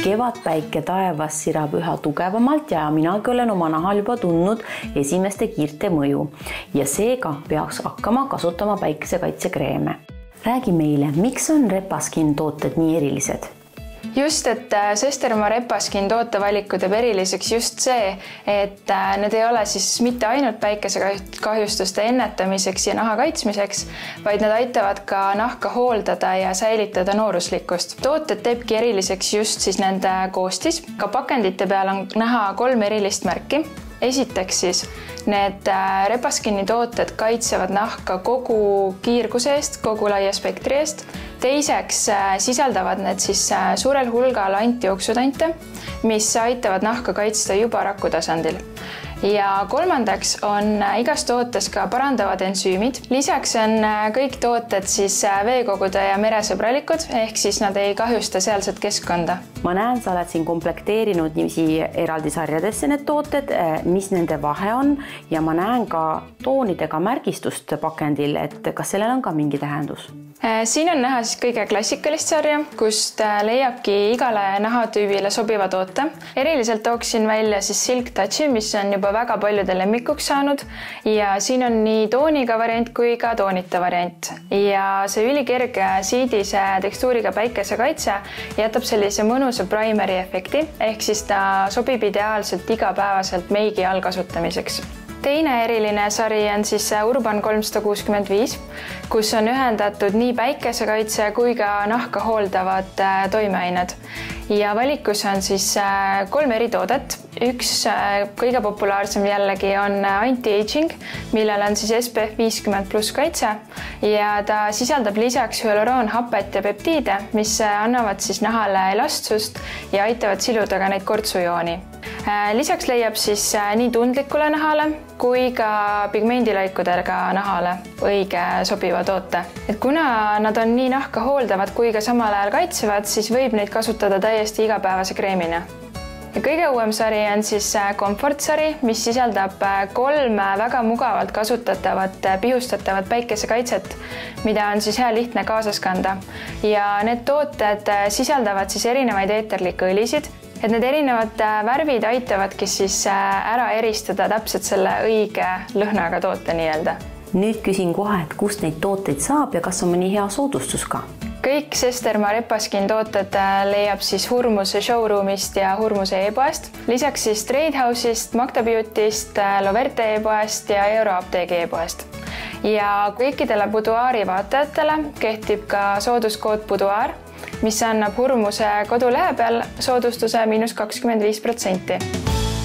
Kevadpäike taevas sirab üha tugevamalt ja minagi olen oma nahal juba tundnud esimeste kiirte mõju ja seega peaks hakkama kasutama päikesekaitsekreeme. Räägi meile, miks on Repaskin tooted nii erilised? Just, et Sestermaa Repaskin tootevaliku teeb eriliseks just see, et need ei ole siis mitte ainult päikesekahjustuste ennetamiseks ja naha kaitsmiseks, vaid nad aitavad ka nahka hooldada ja säilitada nooruslikkust. Tooted teebki eriliseks just siis nende koostis. Ka pakendite peal on näha 3 erilist märki. Esiteks siis need Repaskini tooted kaitsevad nahka kogu kiirguse eest, kogu laia spektri eest. Teiseks sisaldavad need siis suurel hulgal antioksüdante, mis aitavad nahka kaitsta juba raku tasandil. Ja kolmandaks on igas tootes ka parandavad ensüümid. Lisaks on kõik tooted siis veekogude ja meresõbralikud, ehk siis nad ei kahjusta sealset keskkonda. Ma näen, sa oled siin komplekteerinud niiviisi eraldi sarjadesse need tooted, mis nende vahe on ja ma näen ka toonidega märgistust pakendil, et kas sellel on ka mingi tähendus? Siin on näha siis kõige klassikalist sarja, kust leiabki igale nahatüübile sobiva toote. Eriliselt tooksin välja siis Silk Touchi, mis on juba väga paljude lemmikuks saanud ja siin on nii tooniga variant kui ka toonita variant. Ja see ülikerge siidise tekstuuriga päikesekaitse jätab sellise mõnusa primeri efekti, ehk siis ta sobib ideaalselt igapäevaselt meigi all kasutamiseks. Teine eriline sari on siis Urban 365, kus on ühendatud nii päikesekaitse kui ka nahka hooldavad toimeained. Ja valikus on siis 3 eri toodet. Üks kõige populaarsem jällegi on anti-aging, millel on siis SPF 50+ kaitse ja ta sisaldab lisaks hüaloroonhapet ja peptiide, mis annavad siis nahale elastsust ja aitavad siluda ka neid kortsujooni. Lisaks leiab siis nii tundlikule nahale kui ka pigmendilaikudega nahale õige sobiva toote. Et kuna nad on nii nahka hooldavad kui ka samal ajal kaitsevad, siis võib neid kasutada täiesti igapäevase kreemina. Ja kõige uuem sari on siis Comfort sari, mis sisaldab 3 väga mugavalt kasutatavat pihustatavat päikesekaitset, mida on siis hea lihtne kaasas kanda. Ja need tooted sisaldavad siis erinevaid eeterlikke õlisid, et need erinevad värvid aitavadki siis ära eristada täpselt selle õige lõhnaga toote nii-öelda. Nüüd küsin kohe, et kust neid tooteid saab ja kas on mõni hea soodustus ka? Kõik Sestermaa Repaskin tooted leiab siis Hurmuse showroomist ja Hurmuse e-poest. Lisaks siis Trade House'ist, Magda Beauty'st, Loverte e-poest ja Euroapteegi e-poest. Ja kõikidele Boudoiri vaatajatele kehtib ka sooduskood Boudoir, mis annab Hurmuse kodulehe peal soodustuse -25%.